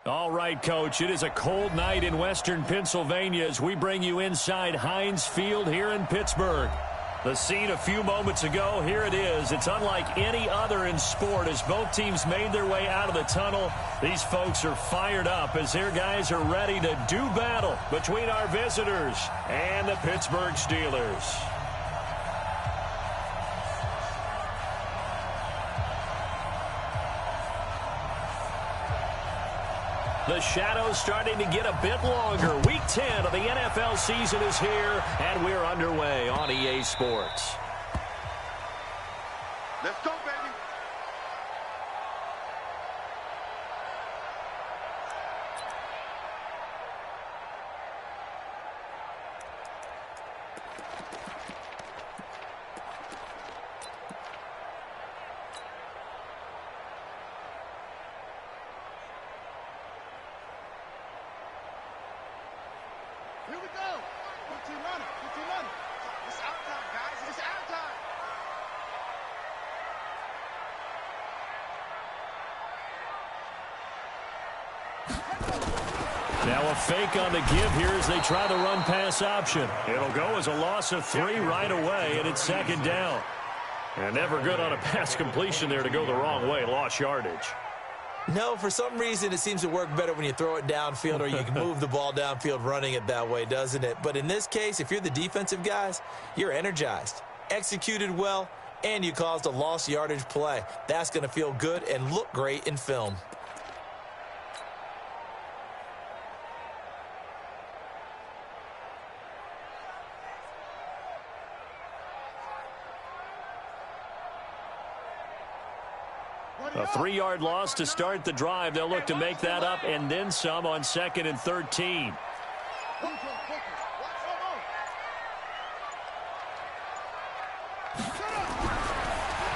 All right, Coach, it is a cold night in western Pennsylvania as we bring you inside Heinz Field here in Pittsburgh. The scene a few moments ago, here it is. It's unlike any other in sport as both teams made their way out of the tunnel. These folks are fired up as their guys are ready to do battle between our visitors and the Pittsburgh Steelers. The shadow's starting to get a bit longer. Week 10 of the NFL season is here, and we're underway on EA Sports. Let's go, baby. Here we go. Good team running. Good team running. It's our time, guys. It's our time. Now a fake on the give here as they try the run-pass option. It'll go as a loss of 3 right away, and it's second down. And never good on a pass completion there to go the wrong way. Lost yardage. No, for some reason it seems to work better when you throw it downfield or you can move the ball downfield running it that way, doesn't it? But in this case, if you're the defensive guys, you're energized, executed well, and you caused a lost yardage play. That's going to feel good and look great in film. A 3-yard loss to start the drive. They'll look to make that up and then some on 2nd and 13.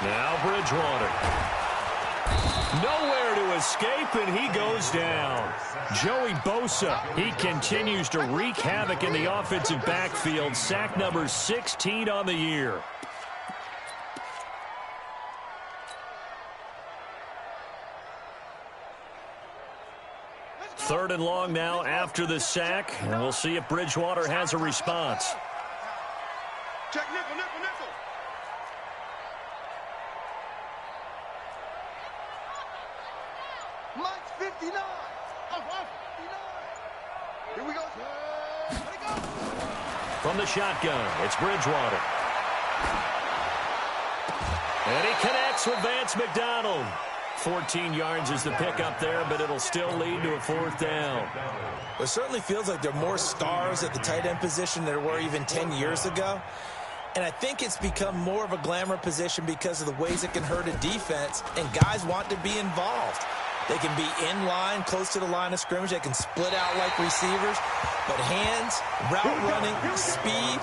Now Bridgewater. Nowhere to escape, and he goes down. Joey Bosa, he continues to wreak havoc in the offensive backfield. Sack number 16 on the year. Third and long now after the sack, and we'll see if Bridgewater has a response. Check nickel, nickel, nickel. Mike's 59. Oh, 59. Here we go. Let it go. From the shotgun, it's Bridgewater. And he connects with Vance McDonald. 14 yards is the pickup there, but it'll still lead to a 4th down. It certainly feels like there are more stars at the tight end position than there were even 10 years ago. And I think it's become more of a glamour position because of the ways it can hurt a defense, and guys want to be involved. They can be in line, close to the line of scrimmage. They can split out like receivers. But hands, route running, speed.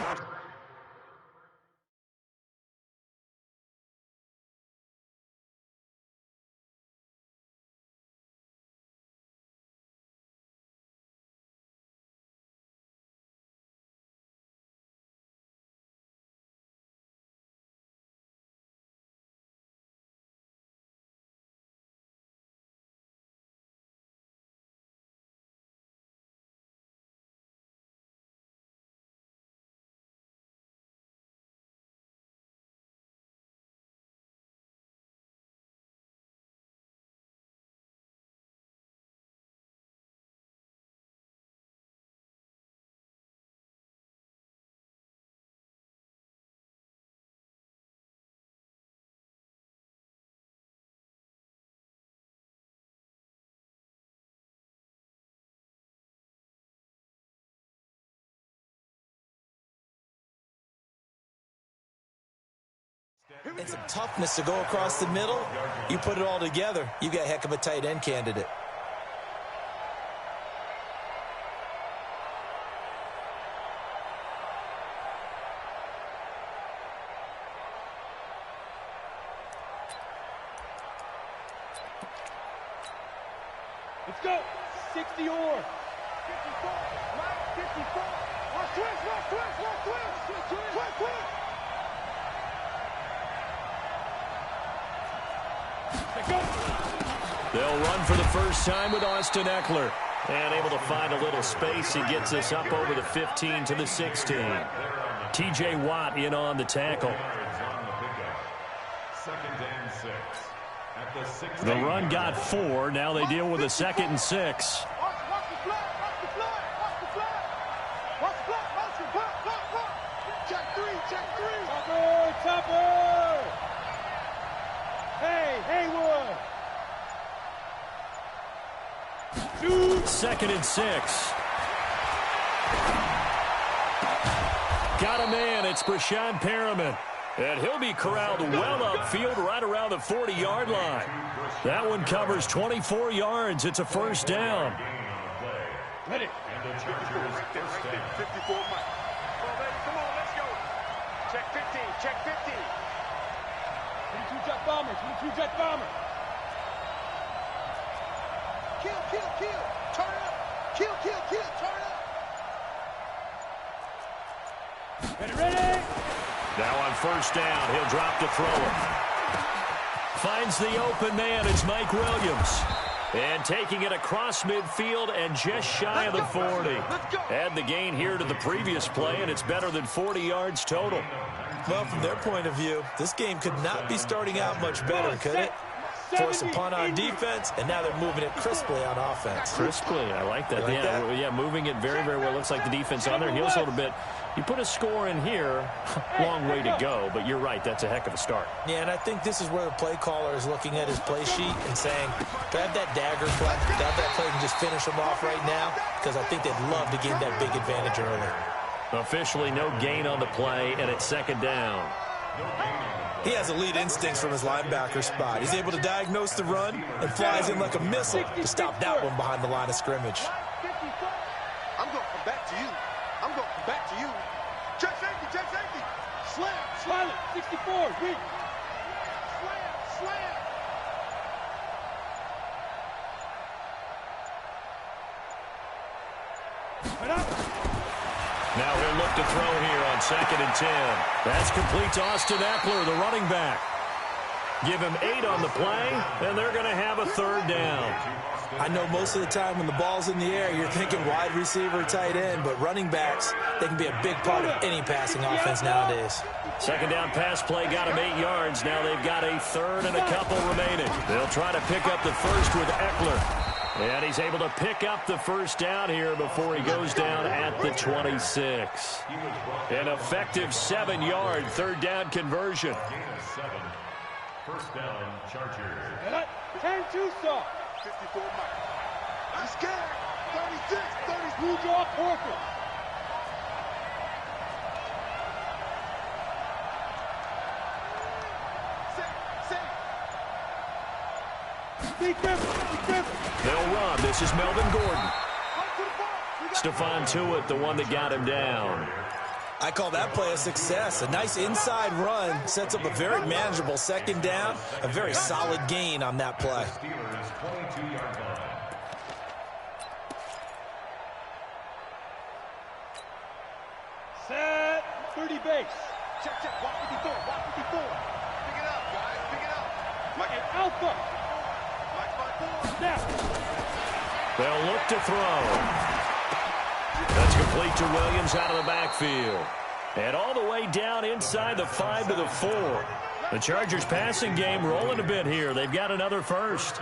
And some toughness to go across the middle. You put it all together, you got a heck of a tight end candidate. Let's go. 60 or 54. Right, 54. Watch twist, watch twist, watch twist. Twist, twist. Let's go. They'll run for the first time with Austin Eckler. And able to find a little space. He gets us up over the 15 to the 16. T.J. Watt in on the tackle. The run got 4. Now they deal with a 2nd and 6. Topper! Hey, Haywood! 2nd and 6. Got a man. It's Brashad Perriman. And he'll be corralled well upfield right around the 40-yard line. That one covers 24 yards. It's a first down. Ready. 54, Mike. Come on, let's go. Check 15, check 15. 22 jet bombers, 22 jet bombers. Kill, kill, kill. Turn up. Kill, kill, kill. Turn up. Ready. Now on first down, he'll drop to throw it. Finds the open man. It's Mike Williams. And taking it across midfield and just shy of the 40. Add the gain here to the previous play, and it's better than 40 yards total. Well, from their point of view, this game could not be starting out much better, could it? Force a punt on defense, and now they're moving it crisply on offense. Crisply, I like that. Like that? Yeah, moving it very, very well. Looks like the defense on their heels a little bit. You put a score in here, long way to go, but you're right, that's a heck of a start. Yeah, and I think this is where the play caller is looking at his play sheet and saying, do I have that dagger play? Do I have that play and just finish them off right now? Because I think they'd love to gain that big advantage early. Officially no gain on the play, and it's 2nd down. He has elite instincts from his linebacker spot. He's able to diagnose the run and flies in like a missile to stop that one behind the line of scrimmage. I'm going to come back to you. I'm going to come back to you. Check safety, check safety. Slam, Slam it, 64, weak. slam, slam. Right up. Now he'll look to throw here on 2nd and 10. That's complete to Austin Eckler, the running back. Give him 8 on the play, and they're going to have a 3rd down. I know most of the time when the ball's in the air, you're thinking wide receiver, tight end, but running backs, they can be a big part of any passing offense nowadays. 2nd down pass play got him 8 yards. Now they've got a 3rd and a couple remaining. They'll try to pick up the first with Eckler. And he's able to pick up the first down here before he goes down at the 26. An effective 7-yard 3rd down conversion. First down, Chargers. 10-2 soft. 54 Mike. I'm scared. 36, 30. Blue draw, Porter. Big Griffin. They'll run. This is Melvin Gordon. Stephon Tuitt, the one that got him down. I call that play a success. A nice inside run sets up a very manageable 2nd down, a very solid gain on that play. Steelers 22-yard line. Set. 30 base. Check, check. Walk 54, walk 54. Pick it up, guys. Pick it up. Mike and Alpha. Mike by 4. Snap. They'll look to throw. That's complete to Williams out of the backfield. And all the way down inside the 5 to the 4. The Chargers passing game rolling a bit here. They've got another first.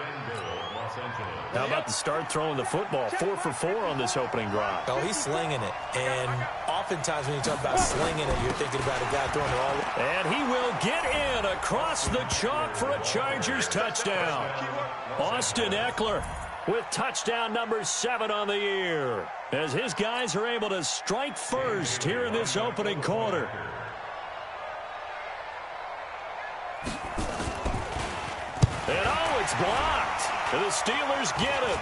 How about the start throwing the football? 4 for 4 on this opening drive. Oh, he's slinging it. And oftentimes when you talk about slinging it, you're thinking about a guy throwing it all. And he will get in across the chalk for a Chargers touchdown. Austin Eckler with touchdown number 7 on the year, as his guys are able to strike first here in this opening quarter. And oh, it's blocked. The Steelers get it.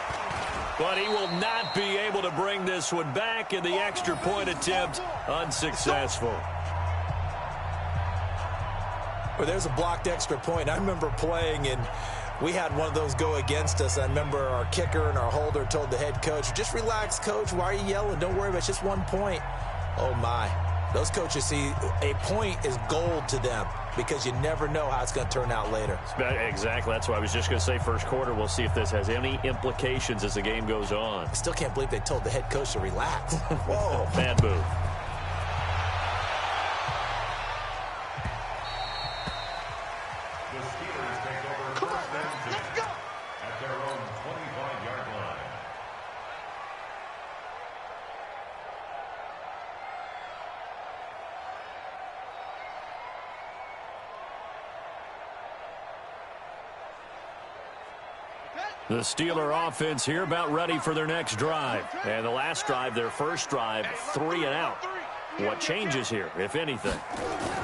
But he will not be able to bring this one back, in the extra point attempt unsuccessful. Well, there's a blocked extra point. I remember playing, and we had one of those go against us. I remember our kicker and our holder told the head coach, just relax, coach. Why are you yelling? Don't worry about it. It's just 1 point. Oh, my. Those coaches see a point is gold to them because you never know how it's going to turn out later. Exactly. That's what I was just going to say. First quarter, we'll see if this has any implications as the game goes on. I still can't believe they told the head coach to relax. Whoa. Bad move. The Steelers take over first and 10 at their own 25-yard line. The Steeler offense here about ready for their next drive. And the last drive, their first drive, 3 and out. What changes here, if anything?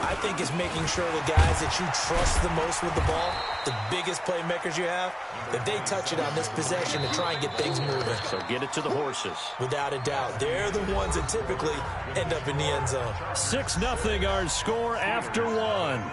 I think it's making sure the guys that you trust the most with the ball, the biggest playmakers you have, that they touch it on this possession to try and get things moving. So get it to the horses. Without a doubt. They're the ones that typically end up in the end zone. 6-0 our score after 1.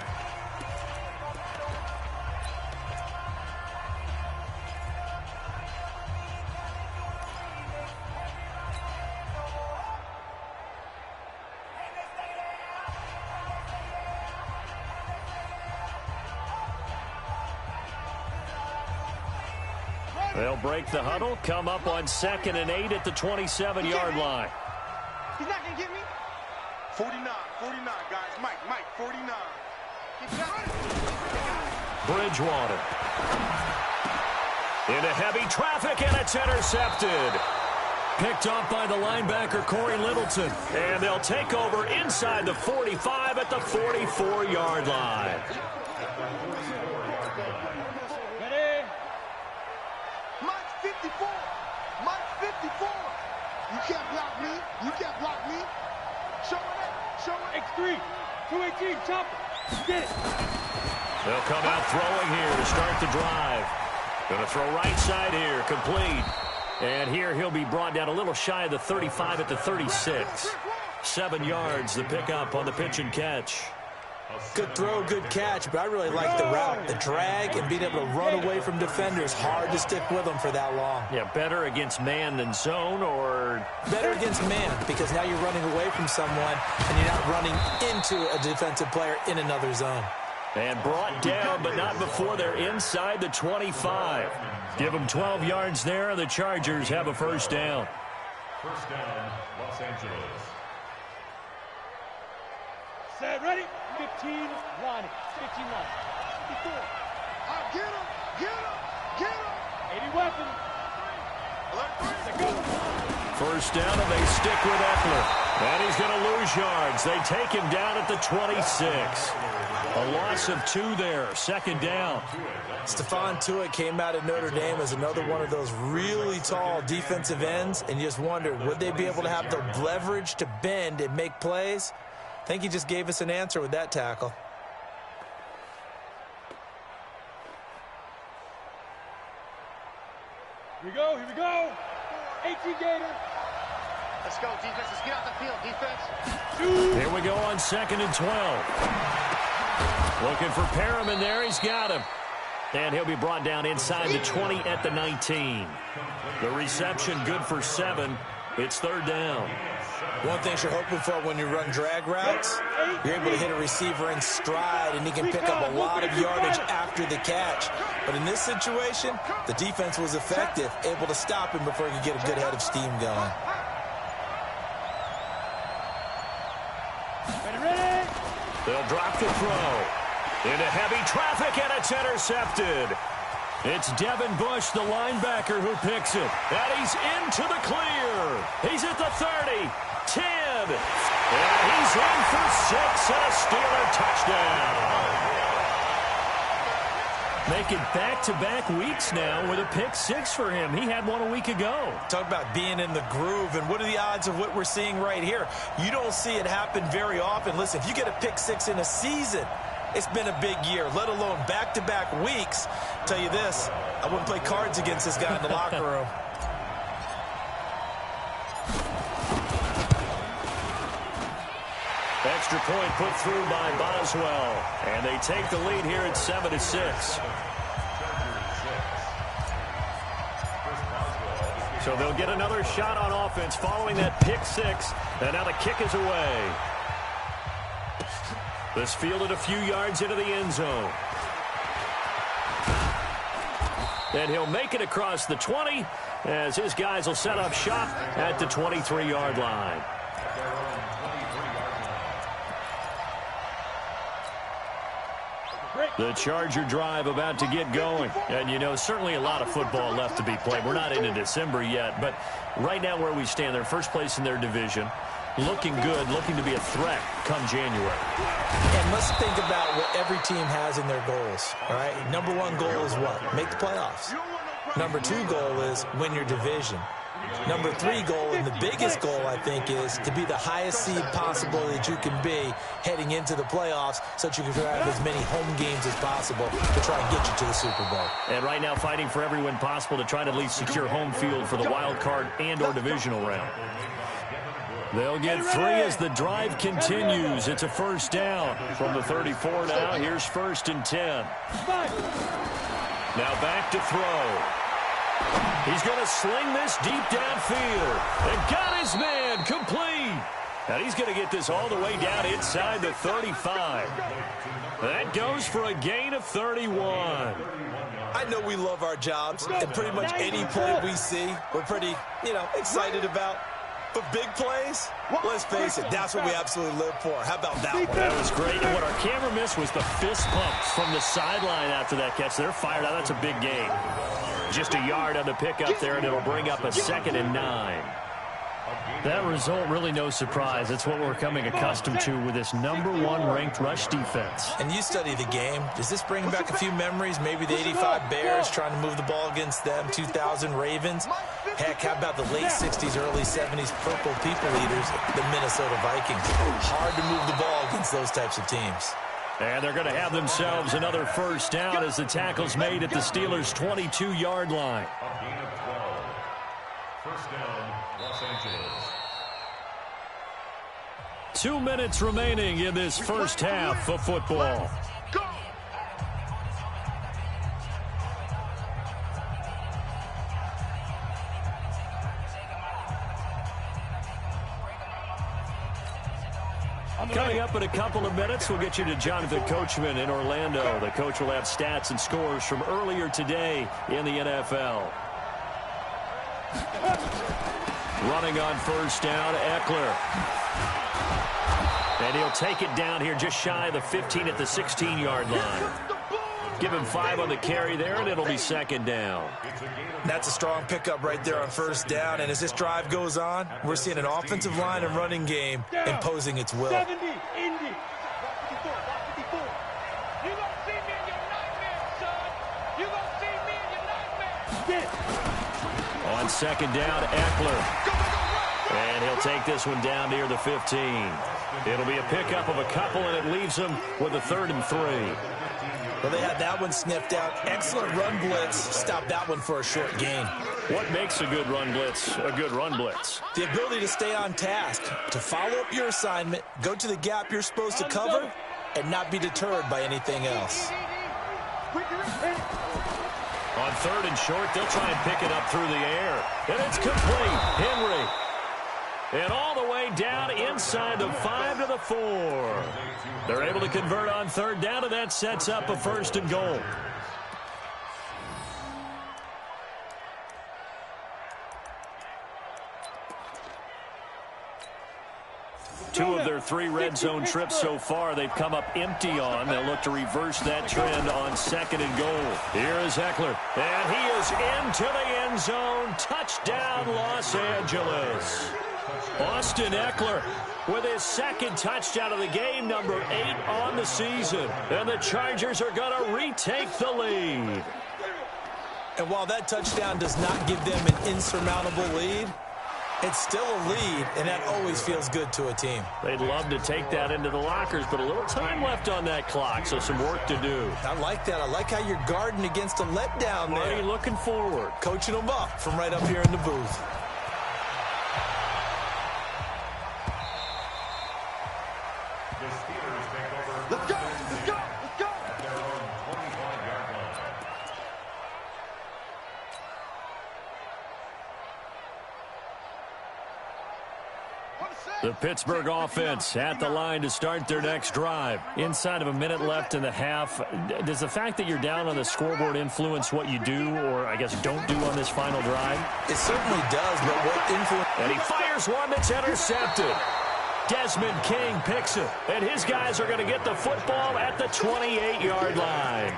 They'll break the huddle, come up on 2nd and 8 at the 27-yard line. He's not going to get me. 49, guys. Mike, 49. Bridgewater. Into heavy traffic, and it's intercepted. Picked off by the linebacker, Corey Littleton. And they'll take over inside the 45 at the 44-yard line. Mike's 54. Mike's 54. You can't block me. You can't block me. Show it up. Show it up. X3, 218, chopper. Get it. They'll come out throwing here to start the drive. Going to throw right side here, complete. And here he'll be brought down a little shy of the 35 at the 36. 7 yards, the pickup on the pitch and catch. Good throw, good catch, but I really like the route. The drag and being able to run away from defenders. Hard to stick with them for that long. Yeah, better against man than zone, or? Better against man, because now you're running away from someone and you're not running into a defensive player in another zone. And brought down, but not before they're inside the 25. Give them 12 yards there, and the Chargers have a first down. First down, Los Angeles. Set, ready? 15 line. 15 line. 54. Get him. Get him. Get him. 80 weapon. Let's go. First down, and they stick with Eckler. And he's going to lose yards. They take him down at the 26. A loss of 2 there. 2nd down. Stephon Tuitt came out of Notre Dame as another one of those really tall defensive ends, and you just wonder, would they be able to have the leverage to bend and make plays? I think he just gave us an answer with that tackle. Here we go, here we go. 18 Gator. Let's go, defense. Let's get out the field, defense. Here we go on 2nd and 12. Looking for Perriman there. He's got him. And he'll be brought down inside the 20 at the 19. The reception good for 7. It's 3rd down. One thing you're hoping for when you run drag routes, you're able to hit a receiver in stride, and he can pick up a lot of yardage after the catch. But in this situation, the defense was effective, able to stop him before he could get a good head of steam going. Ready? They'll drop the throw. Into heavy traffic, and it's intercepted. It's Devin Bush, the linebacker, who picks it. And he's into the clear. He's at the 30, 10. And he's in for 6 and a Steeler touchdown. Making back-to-back weeks now with a pick 6 for him. He had one a week ago. Talk about being in the groove, and what are the odds of what we're seeing right here? You don't see it happen very often. Listen, if you get a pick 6 in a season, it's been a big year, let alone back-to-back weeks. I'll tell you this, I wouldn't play cards against this guy in the locker room. Extra point put through by Boswell. And they take the lead here at 7-6. So they'll get another shot on offense following that pick 6. And now the kick is away. This fielded a few yards into the end zone. And he'll make it across the 20 as his guys will set up shop at the 23-yard line. The Charger drive about to get going. And, you know, certainly a lot of football left to be played. We're not into December yet, but right now where we stand, they're first place in their division. Looking good, looking to be a threat come January. And let's think about what every team has in their goals, all right? Number one goal is what? Make the playoffs. Number two goal is win your division. Number three goal, and the biggest goal, I think, is to be the highest seed possible that you can be heading into the playoffs so that you can have as many home games as possible to try and get you to the Super Bowl. And right now fighting for every win possible to try to at least secure home field for the wild card and or divisional round. They'll get three as the drive continues. It's a first down from the 34 now. Here's 1st and 10. Now back to throw. He's going to sling this deep downfield. And got his man complete. And he's going to get this all the way down inside the 35. That goes for a gain of 31. I know we love our jobs, and pretty much any play we see, we're pretty, excited about. But big plays, let's face it, that's what we absolutely live for. How about that one? That was great. And what our camera missed was the fist pumps from the sideline after that catch. They're fired out. That's a big gain. Just a yard on the pickup there, and it'll bring up a 2nd and 9. That result, really no surprise. It's what we're coming accustomed to with this #1 ranked rush defense. And you study the game. Does this bring back a few memories? Maybe the 85 Bears trying to move the ball against them, 2000 Ravens. Heck, how about the late 60s, early 70s Purple People Eaters, the Minnesota Vikings? Hard to move the ball against those types of teams. And they're going to have themselves another first down as the tackle's made at the Steelers' 22-yard line. First down, Los Angeles. 2 minutes remaining in this first half of football. Coming up in a couple of minutes, we'll get you to Jonathan Coachman in Orlando. The coach will have stats and scores from earlier today in the NFL. Running on first down, Eckler. And he'll take it down here just shy of the 15 at the 16-yard line. Give him 5 on the carry there, and it'll be 2nd down. That's a strong pickup right there on first down. And as this drive goes on, we're seeing an offensive line and running game imposing its will. 70, Indy. 54. You gonna see me in your nightmare, son. You gonna see me in your nightmare. On 2nd down, Eckler. And he'll take this one down near the 15. It'll be a pickup of a couple, and it leaves him with a 3rd and 3. Well, they had that one sniffed out. Excellent run blitz. Stop that one for a short gain. What makes a good run blitz a good run blitz? The ability to stay on task, to follow up your assignment, go to the gap you're supposed to cover, and not be deterred by anything else. On 3rd and short, they'll try and pick it up through the air. And it's complete. Henry. And all the way down inside the 5 to the 4. They're able to convert on 3rd down, and that sets up a 1st and goal. Two of their 3 red zone trips so far, they've come up empty on. They'll look to reverse that trend on 2nd and goal. Here is Eckler, and he is into the end zone. Touchdown, Los Angeles. Austin Eckler with his 2nd touchdown of the game, number 8 on the season. And the Chargers are going to retake the lead. And while that touchdown does not give them an insurmountable lead, it's still a lead, and that always feels good to a team. They'd love to take that into the lockers, but a little time left on that clock, so some work to do. I like that. I like how you're guarding against a letdown there. Marty looking forward. Coaching them up from right up here in the booth. The Steelers take over. Let's go, let's go, let's go. At their own 25-yard line. The Pittsburgh offense at the line to start their next drive. Inside of a minute left in the half. Does the fact that you're down on the scoreboard influence what you do, or I guess don't do on this final drive? It certainly does, but what influence... And he fires one that's intercepted. Desmond King picks it, and his guys are going to get the football at the 28-yard line.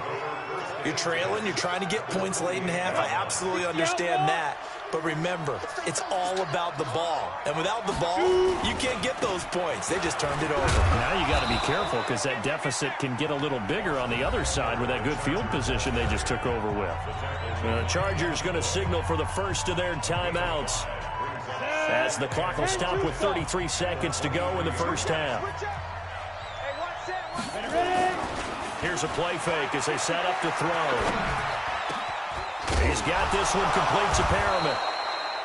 You're trailing, you're trying to get points late in half. I absolutely understand that. But remember, it's all about the ball. And without the ball, you can't get those points. They just turned it over. Now you got to be careful because that deficit can get a little bigger on the other side with that good field position they just took over with. The Chargers going to signal for the first of their timeouts as the clock will stop with 33 seconds to go in the first half. Here's a play fake as they set up to throw. He's got this one complete to Perriman.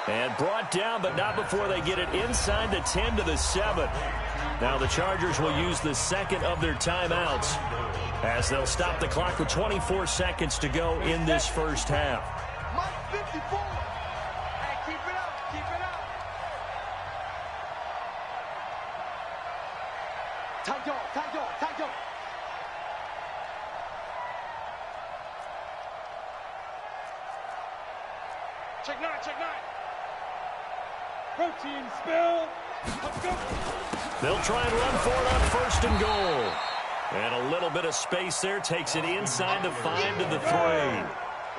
And brought down, but not before they get it inside the 10 to the 7. Now the Chargers will use the second of their timeouts as they'll stop the clock with 24 seconds to go in this first half. Mike 54. Hey, keep it up. Keep it up. Tight dog, tight dog, tight dog. Check 9, check 9. Protein spill. Let's go. They'll try and run for it on first and goal. And a little bit of space there takes it inside the 5 to the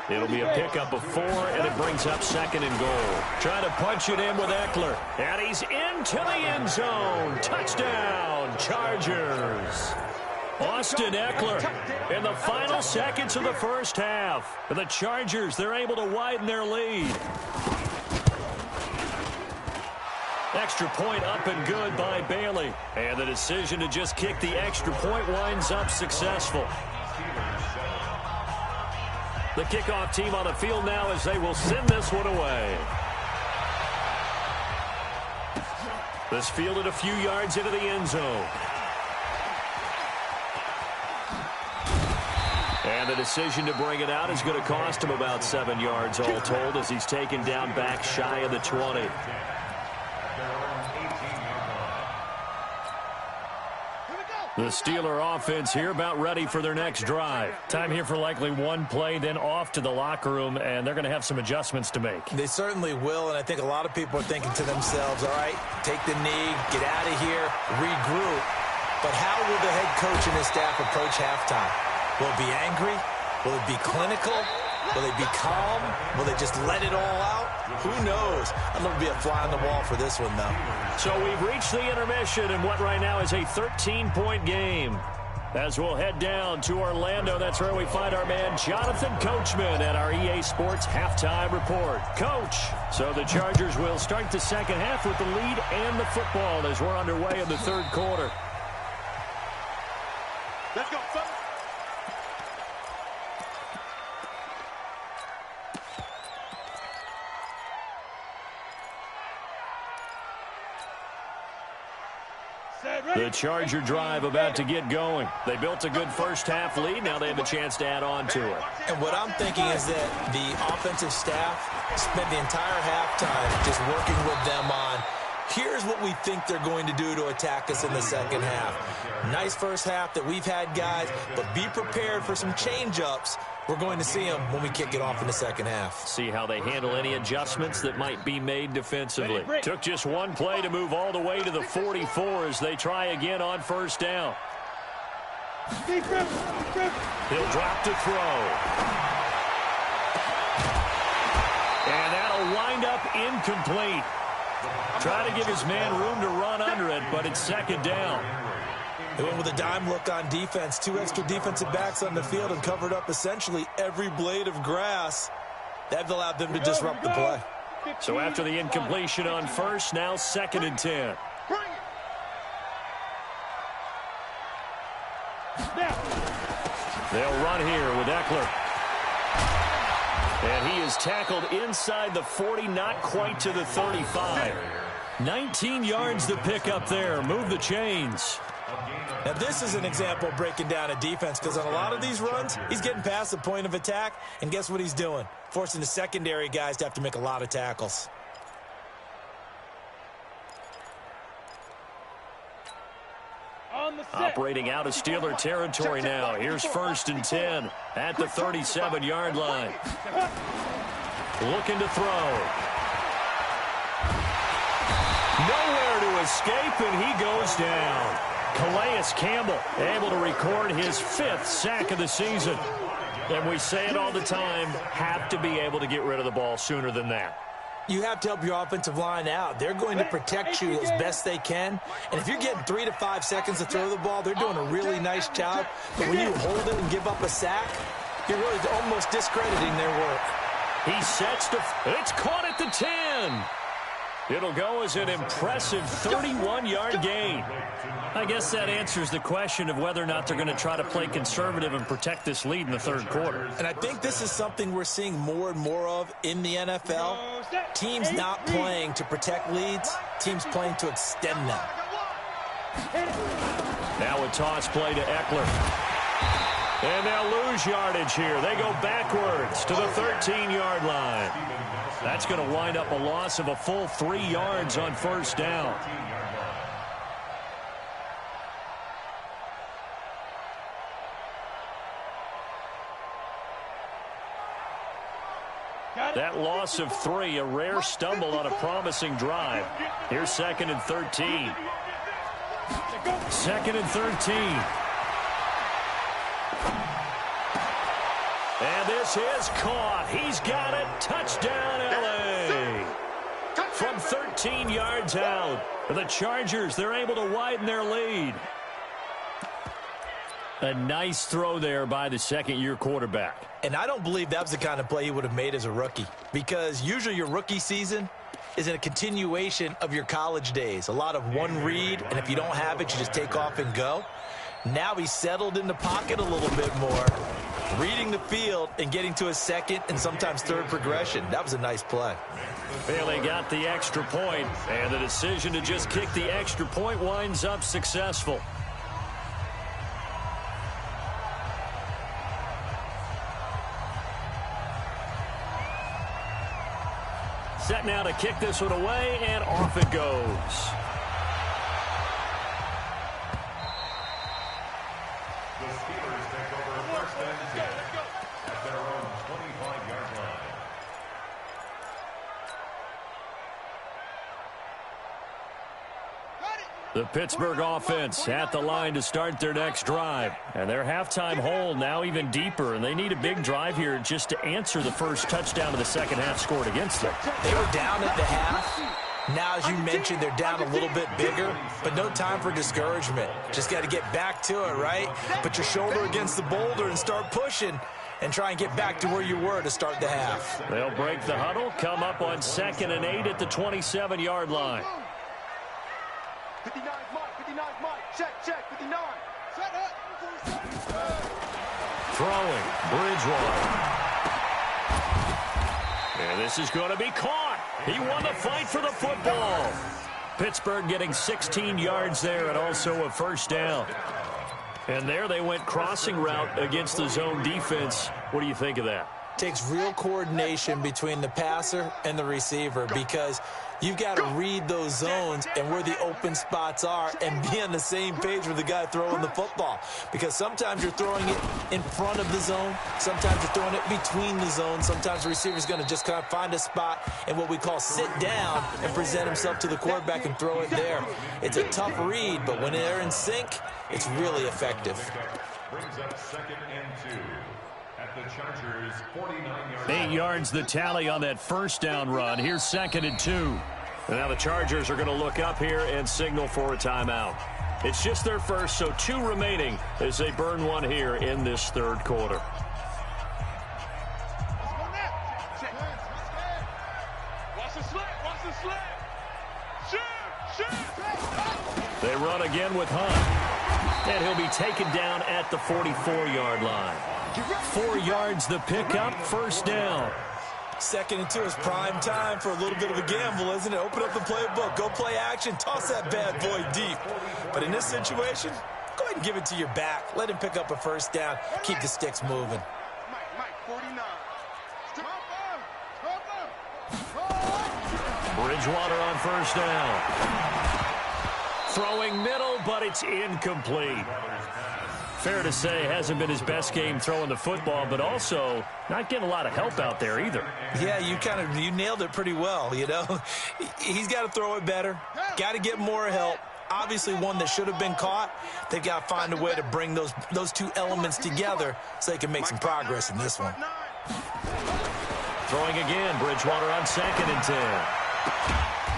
3. It'll be a pickup of 4, and it brings up second and goal. Trying to punch it in with Eckler. And he's into the end zone. Touchdown, Chargers. Austin Eckler in the final seconds of the first half. And the Chargers, they're able to widen their lead. Extra point up and good by Bailey. And the decision to just kick the extra point winds up successful. The kickoff team on the field now as they will send this one away. This fielded a few yards into the end zone. And the decision to bring it out is going to cost him about 7 yards all told as he's taken down back shy of the 20. The Steeler offense here about ready for their next drive. Time here for likely one play, then off to the locker room, and they're going to have some adjustments to make. They certainly will, and I think a lot of people are thinking to themselves, all right, take the knee, get out of here, regroup. But how will the head coach and his staff approach halftime? Will it be angry? Will it be clinical? Will they be calm? Will they just let it all out? Who knows? I'd love to be a fly on the wall for this one, though. So we've reached the intermission in what right now is a 13-point game. As we'll head down to Orlando, that's where we find our man Jonathan Coachman at our EA Sports Halftime Report. Coach, so the Chargers will start the second half with the lead and the football as we're underway in the third quarter. Let's go, fellas. The Charger drive about to get going. They built a good first half lead. Now they have a chance to add on to it. And what I'm thinking is that the offensive staff spent the entire halftime just working with them on, here's what we think they're going to do to attack us in the second half. Nice first half that we've had, guys, but be prepared for some change-ups. We're going to see them when we kick it off in the second half. See how they handle any adjustments that might be made defensively. Took just one play to move all the way to the 44 as they try again on first down. He'll drop to throw. And that'll wind up incomplete. Try to give his man room to run under it, but it's second down. They went with a dime look on defense. 2 extra defensive backs on the field and covered up essentially every blade of grass. That allowed them to disrupt the play. So after the incompletion on first, now second and 10. They'll run here with Eckler. And he is tackled inside the 40, not quite to the 35. 19 yards to pick up there. Move the chains. Now, this is an example of breaking down a defense because on a lot of these runs, he's getting past the point of attack, and guess what he's doing? Forcing the secondary guys to have to make a lot of tackles. Operating out of Steeler territory now. Here's 1st and 10 at the 37-yard line. Looking to throw. Nowhere to escape, and he goes down. Calais Campbell able to record his 5th sack of the season. And we say it all the time, have to be able to get rid of the ball sooner than that. You have to help your offensive line out. They're going to protect you as best they can. And if you're getting 3 to 5 seconds to throw the ball, they're doing a really nice job. But when you hold it and give up a sack, you're really almost discrediting their work. He sets to... It's caught at the 10. It'll go as an impressive 31-yard gain. I guess that answers the question of whether or not they're going to try to play conservative and protect this lead in the 3rd quarter. And I think this is something we're seeing more and more of in the NFL. Teams not playing to protect leads, teams playing to extend them. Now a toss play to Eckler. And they'll lose yardage here. They go backwards to the 13-yard line. That's going to wind up a loss of a full 3 yards on 1st down. That loss of 3, a rare stumble on a promising drive. Here's 2nd and 13. 2nd and 13. And this is caught. He's got it. Touchdown, L.A. From 13 yards out. The Chargers, they're able to widen their lead. A nice throw there by the 2nd-year quarterback. And I don't believe that was the kind of play he would have made as a rookie, because usually your rookie season is a continuation of your college days. A lot of one read, and if you don't have it, you just take off and go. Now he's settled in the pocket a little bit more, reading the field and getting to a 2nd and sometimes 3rd progression. That was a nice play. Bailey got the extra point, and the decision to just kick the extra point winds up successful. Set now to kick this one away, and off it goes. The Steelers take over 1st and 10 at their own 25-yard line. The Pittsburgh offense at the line to start their next drive. And their halftime hole now even deeper, and they need a big drive here just to answer the first touchdown of the 2nd half scored against them. They were down at the half. Now, as you mentioned, they're down a little bit bigger, but no time for discouragement. Just got to get back to it, right? Put your shoulder against the boulder and start pushing and try and get back to where you were to start the half. They'll break the huddle, come up on 2nd and 8 at the 27-yard line. 59 Mike, 59 Mike, check, 59. Set up. Throwing, Bridgewater. And this is going to be caught. He won the fight for the football. Pittsburgh getting 16 yards there and also a 1st down. And there they went crossing route against the zone defense. What do you think of that? Takes real coordination between the passer and the receiver, because you've got to read those zones and where the open spots are and be on the same page with the guy throwing the football. Because sometimes you're throwing it in front of the zone. Sometimes you're throwing it between the zones. Sometimes the receiver's going to just kind of find a spot and what we call sit down and present himself to the quarterback and throw it there. It's a tough read, but when they're in sync, it's really effective. Brings up 2nd and 2. The Chargers, 49 yards. 8 yards the tally on that 1st down run. Here's 2nd and 2. And now the Chargers are going to look up here and signal for a timeout. It's just their first, so 2 remaining as they burn one here in this 3rd quarter. Watch the slant. Shoot. They run again with Hunt. And he'll be taken down at the 44-yard line. 4 yards the pickup, 1st down. 2nd and 2 is prime time for a little bit of a gamble, isn't it? Open up the playbook, go play action, toss that bad boy deep. But in this situation, go ahead and give it to your back. Let him pick up a 1st down, keep the sticks moving. Mike, 49. Bridgewater on 1st down. Throwing middle, but it's incomplete. Fair to say, hasn't been his best game throwing the football, but also not getting a lot of help out there either. Yeah, you nailed it pretty well, you know. He's got to throw it better, got to get more help. Obviously one that should have been caught. They've got to find a way to bring those two elements together so they can make some progress in this one. Throwing again, Bridgewater on 2nd and 10.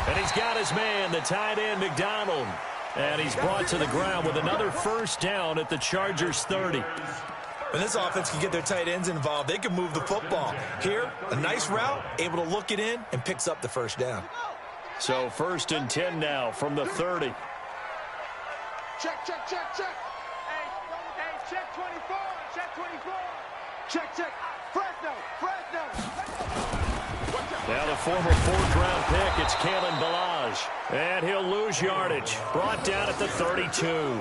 And he's got his man, the tight end, McDonald. And he's brought to the ground with another first down at the Chargers' 30. When this offense can get their tight ends involved, they can move the football. Here, a nice route, able to look it in, and picks up the first down. So 1st and 10 now from the 30. Check, check, check, check. Hey, check 24, check 24. Check, check. Fresno. Now the former 4th-round pick, it's Kalen Ballage. And he'll lose yardage. Brought down at the 32.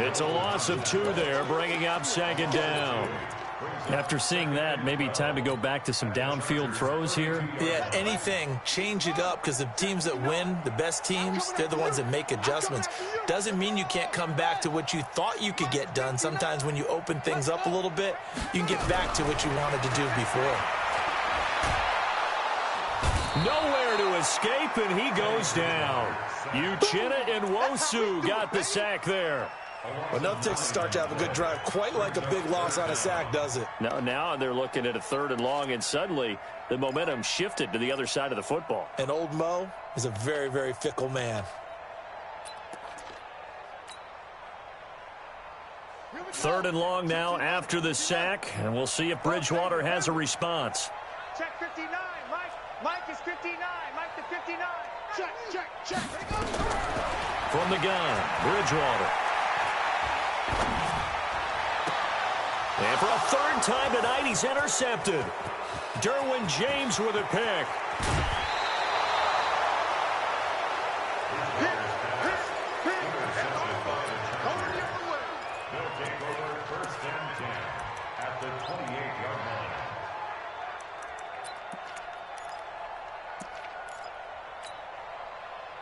It's a loss of 2 there, bringing up 2nd down. After seeing that, maybe time to go back to some downfield throws here. Yeah, anything, change it up, because the teams that win, the best teams, they're the ones that make adjustments. Doesn't mean you can't come back to what you thought you could get done. Sometimes when you open things up a little bit, you can get back to what you wanted to do before. Nowhere to escape, and he goes down. Uchenna and Nwosu got the sack there. Well, enough takes to start to have a good drive. Quite like a big loss on a sack, does it? Now they're looking at a 3rd and long, and suddenly the momentum shifted to the other side of the football. And old Mo is a very, very fickle man. 3rd and long now after the sack, and we'll see if Bridgewater has a response. Check 59, Mike. Mike is 59. Mike to 59. Check. From the gun, Bridgewater. And for a 3rd time tonight, he's intercepted. Derwin James with a pick. They'll take over 1st and 10 at the 28-yard line.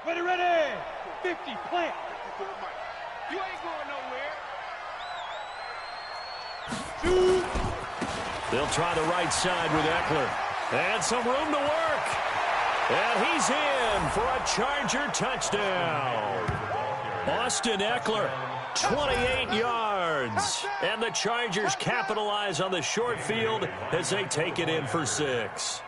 Ready. 50, plant. You ain't going nowhere. Shoot. They'll try the right side with Eckler. And some room to work. And he's in for a Charger touchdown. Austin Eckler, 28 yards. And the Chargers capitalize on the short field as they take it in for 6.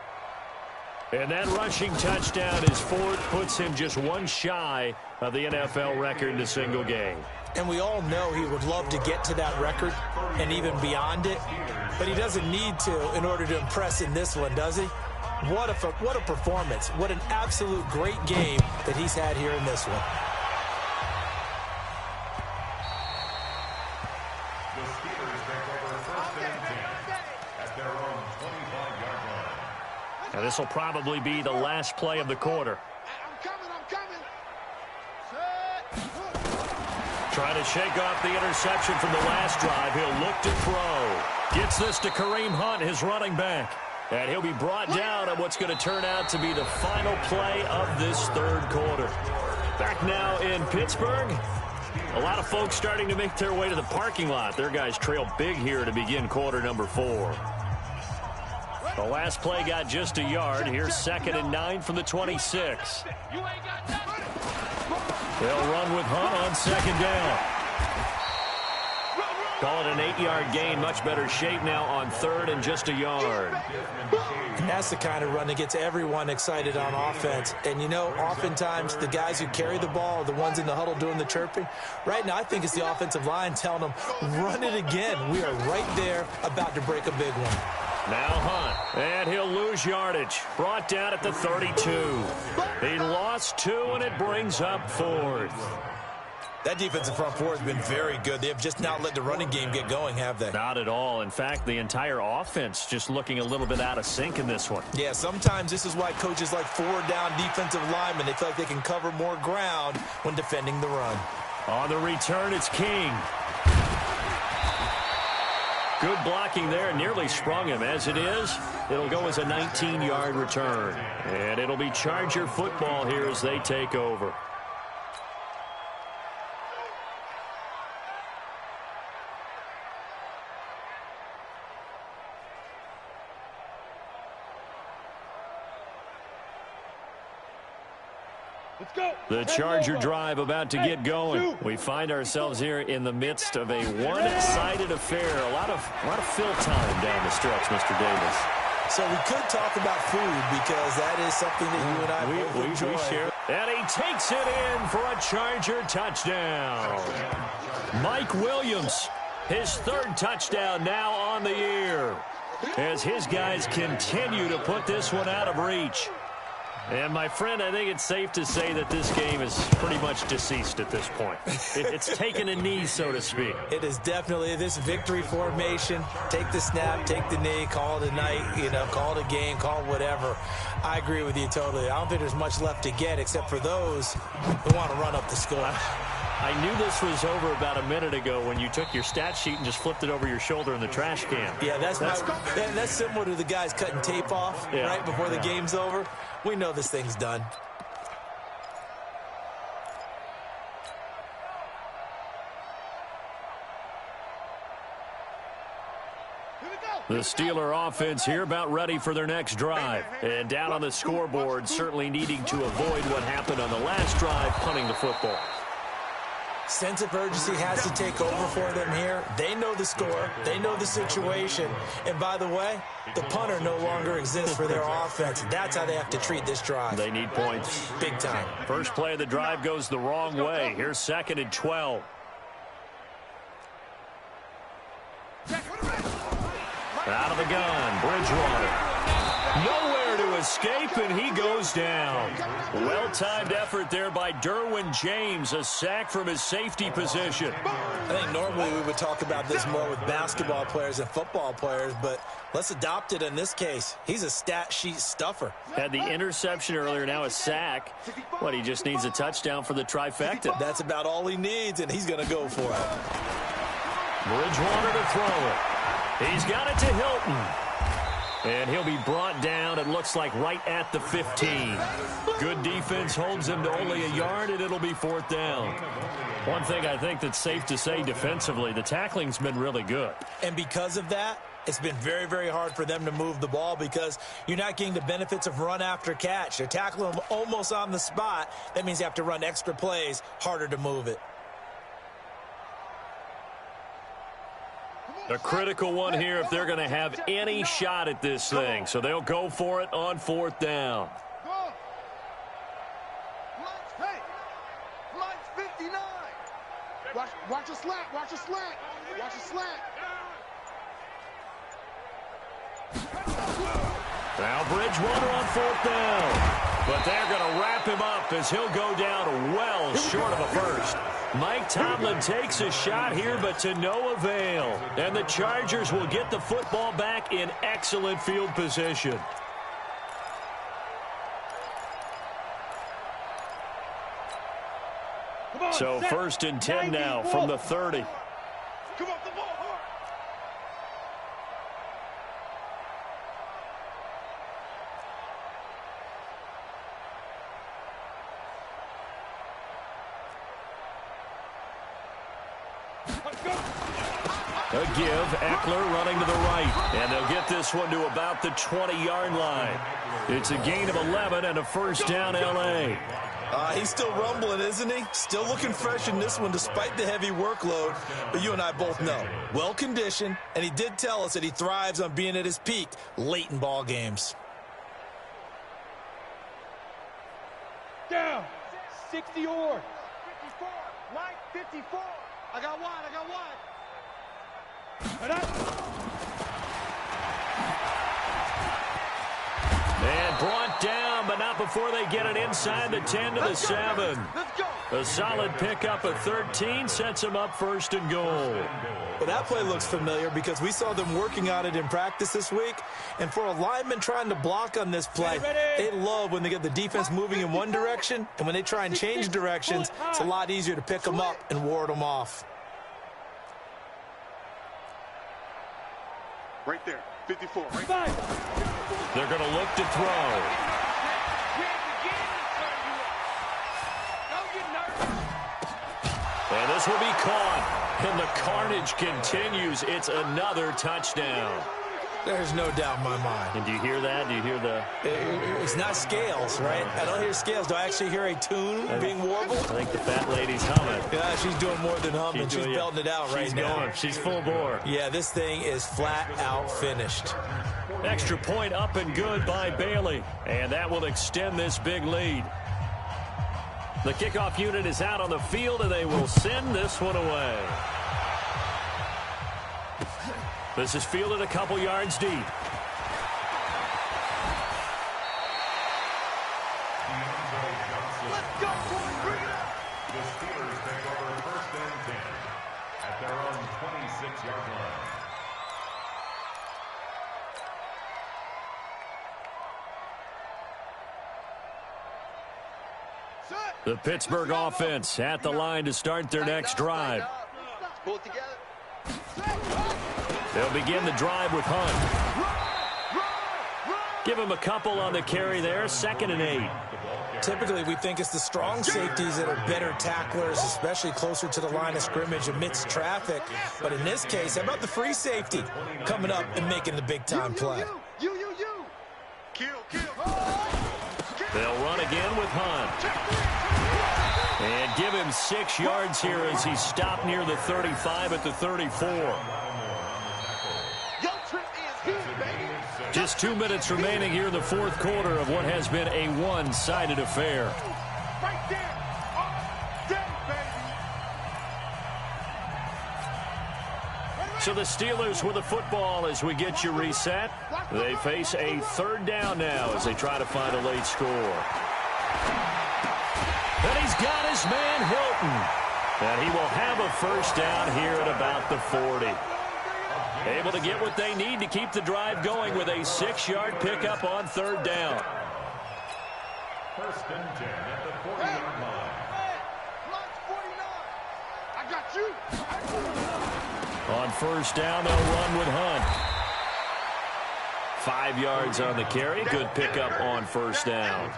And that rushing touchdown is 4th, puts him just 1 shy of the NFL record in a single game. And we all know he would love to get to that record and even beyond it, but he doesn't need to in order to impress in this one, does he? What a performance. What an absolute great game that he's had here in this one. The Steelers take over 1st and 10 at their own 25-yard line. Now this will probably be the last play of the quarter. I'm coming. Trying to shake off the interception from the last drive. He'll look to throw. Gets this to Kareem Hunt, his running back. And he'll be brought down on what's going to turn out to be the final play of this 3rd quarter. Back now in Pittsburgh. A lot of folks starting to make their way to the parking lot. Their guys trail big here to begin quarter number 4. The last play got just a yard. Here's 2nd and 9 from the 26. They'll run with Hunt on 2nd down. Call it an 8-yard gain. Much better shape now on 3rd and just a yard. And that's the kind of run that gets everyone excited on offense. And, you know, oftentimes the guys who carry the ball are the ones in the huddle doing the chirping. Right now, I think it's the offensive line telling them, run it again. We are right there about to break a big one. Now Hunt, and he'll lose yardage. Brought down at the 32. He lost 2, and it brings up 4th. That defensive front 4 has been very good. They have just not let the running game get going, have they? Not at all. In fact, the entire offense just looking a little bit out of sync in this one. Yeah, sometimes this is why coaches like 4-down defensive linemen, they feel like they can cover more ground when defending the run. On the return, it's King. Good blocking there, nearly sprung him. As it is, it'll go as a 19-yard return. And it'll be Charger football here as they take over. Let's go. The Charger drive about to get going. We find ourselves here in the midst of a one-sided affair. A lot of fill time down the stretch, Mr. Davis. So we could talk about food because that is something that you and I both enjoy. Share. And he takes it in for a Charger touchdown. Mike Williams, his third touchdown now on the year, as his guys continue to put this one out of reach. And, my friend, I think it's safe to say that this game is pretty much deceased at this point. It's taken a knee, so to speak. It is definitely this victory formation. Take the snap, take the knee, call it a night, call it a game, call it whatever. I agree with you totally. I don't think there's much left to get except for those who want to run up the score. I knew this was over about a minute ago when you took your stat sheet and just flipped it over your shoulder in the trash can. Yeah, that's similar to the guys cutting tape off right before the game's over. We know this thing's done. The Steeler offense here about ready for their next drive. And down on the scoreboard, certainly needing to avoid what happened on the last drive, punting the football. Sense of urgency has to take over for them here. They know the score. They know the situation. And by the way, the punter no longer exists for their offense. That's how they have to treat this drive. They need points. Big time. First play of the drive goes the wrong way. Here's 2nd and 12. Out of the gun, Bridgewater. Nowhere to escape, and he goes down. Well-timed effort there by Derwin James, a sack from his safety position. I think normally we would talk about this more with basketball players and football players, but let's adopt it in this case. He's a stat sheet stuffer. Had the interception earlier, now a sack. What, he just needs a touchdown for the trifecta. That's about all he needs, and he's going to go for it. Bridgewater to throw it. He's got it to Hilton. And he'll be brought down, it looks like, right at the 15. Good defense holds him to only a yard, and it'll be 4th down. One thing I think that's safe to say defensively, the tackling's been really good. And because of that, it's been very, very hard for them to move the ball because you're not getting the benefits of run after catch. They're tackling them almost on the spot. That means you have to run extra plays, harder to move it. A critical one here if they're going to have any shot at this thing. So they'll go for it on 4th down. Lights 59. Watch a slant. Watch a slant. Watch a slant. Now Bridgewater on 4th down. But they're going to wrap him up as he'll go down well short of a first. Mike Tomlin takes a shot here, but to no avail. And the Chargers will get the football back in excellent field position. So 1st and 10 now from the 30. Come on, the ball hard. A give, Eckler running to the right. And they'll get this one to about the 20-yard line. It's a gain of 11 and a 1st down, L.A. He's still rumbling, isn't he? Still looking fresh in this one despite the heavy workload. But you and I both know, well-conditioned, and he did tell us that he thrives on being at his peak late in ball games. Down. 60 or. 54. Light 54. I got wide. And brought down, but not before they get it inside the 10 to the 7. Let's go. A solid pickup of 13 sets them up 1st and goal. Well, that play looks familiar because we saw them working on it in practice this week. And for a lineman trying to block on this play, they love when they get the defense moving in one direction. And when they try and change directions, it's a lot easier to pick them up and ward them off. Right there. 54. Right Five. They're going to look to throw. And this will be caught. And the carnage continues. It's another touchdown. There's no doubt in my mind. And do you hear that? Do you hear the... It's not scales, right? I don't hear scales. Do I actually hear a tune being warbled? I think the fat lady's humming. Yeah, she's doing more than humming. She's belting it out right now. She's going. She's full bore. Yeah, this thing is flat out finished. Extra point up and good by Bailey. And that will extend this big lead. The kickoff unit is out on the field, and they will send this one away. This is fielded a couple yards deep. Let's go, boy. Bring it up. The Steelers take over 1st and 10 at their own 26-yard line. The Pittsburgh offense at the line to start their next drive. Pull it together. They'll begin the drive with Hunt. Give him a couple on the carry there. 2nd and 8. Typically, we think it's the strong safeties that are better tacklers, especially closer to the line of scrimmage amidst traffic. But in this case, how about the free safety coming up and making the big-time play? Kill. They'll run again with Hunt. And give him 6 yards here as he stopped near the 35 at the 34. Just 2 minutes remaining here in the 4th quarter of what has been a one-sided affair. Right there. All day, baby. So the Steelers with the football as we get you reset. They face a 3rd down now as they try to find a late score. And he's got his man Hilton. And he will have a 1st down here at about the 40. Able to get what they need to keep the drive going with a 6-yard pickup on 3rd down. 1st and 10 at the 40-yard line. Line 49. I got you. On 1st down, they'll run with Hunt. 5 yards on the carry. Good pickup on 1st down.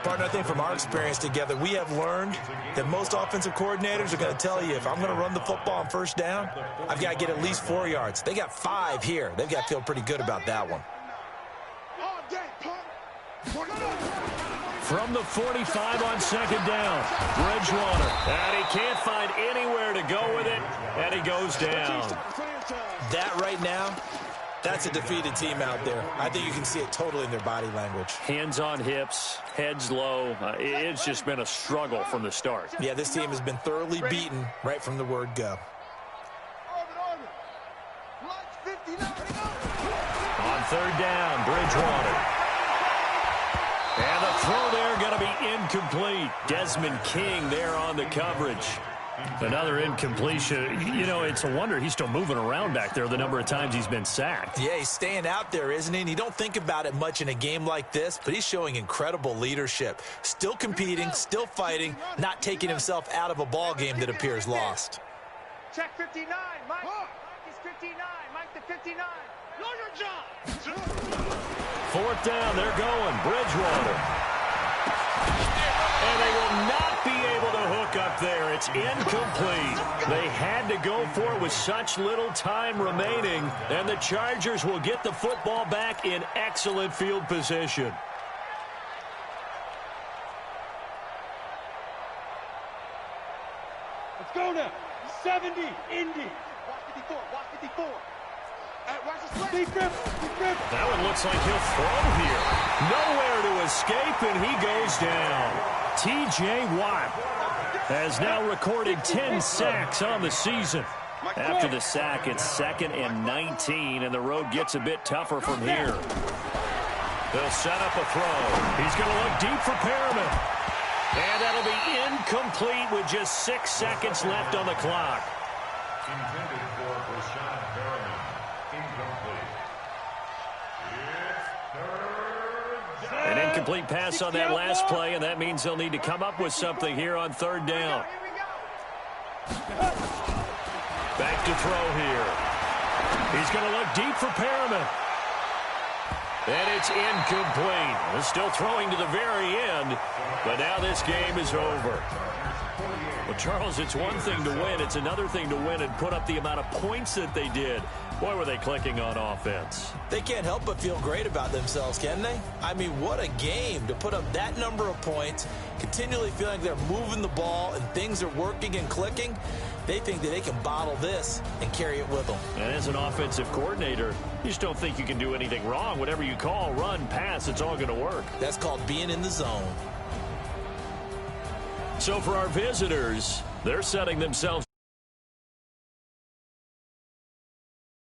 Partner, I think from our experience together, we have learned that most offensive coordinators are going to tell you, if I'm going to run the football on 1st down, I've got to get at least 4 yards. They got 5 here. They've got to feel pretty good about that one. All day, punk. From the 45 on 2nd down, Bridgewater. And he can't find anywhere to go with it, and he goes down. That right now, that's a defeated team out there. I think you can see it totally in their body language. Hands on hips, heads low. It's just been a struggle from the start. Yeah, this team has been thoroughly beaten right from the word go. On 3rd down, Bridgewater. And the throw there going to be incomplete. Desmond King there on the coverage. Another incompletion. You know, it's a wonder he's still moving around back there the number of times he's been sacked. Yeah, he's staying out there, isn't he? And you don't think about it much in a game like this, but he's showing incredible leadership. Still competing, still fighting, not taking himself out of a ball game that appears lost. Check 59. Mike. Mike is 59. Mike to 59. Know your job. 4th down, they're going. Bridgewater. And they will not be able to hook up there. It's incomplete. They had to go for it with such little time remaining, and the Chargers will get the football back in excellent field position. Let's go now. 70. Indy. Watch 54. Watch 54. That one looks like he'll throw here. Nowhere to escape, and he goes down. T.J. Watt has now recorded 10 sacks on the season. After the sack, it's 2nd and 19, and the road gets a bit tougher from here. They'll set up a throw. He's going to look deep for Perriman. And that'll be incomplete with just 6 seconds left on the clock. Intended for Rashad Perriman. Incomplete. It's 3rd down. An incomplete pass on that last play, and that means they'll need to come up with something here on 3rd down. Back to throw here. He's going to look deep for Perriman. And it's incomplete. They're still throwing to the very end, but now this game is over. Well, Charles, it's one thing to win. It's another thing to win and put up the amount of points that they did. Boy, were they clicking on offense. They can't help but feel great about themselves, can they? I mean, what a game to put up that number of points, continually feeling they're moving the ball and things are working and clicking. They think that they can bottle this and carry it with them. And as an offensive coordinator, you just don't think you can do anything wrong. Whatever you call, run, pass, it's all going to work. That's called being in the zone. So for our visitors, they're setting themselves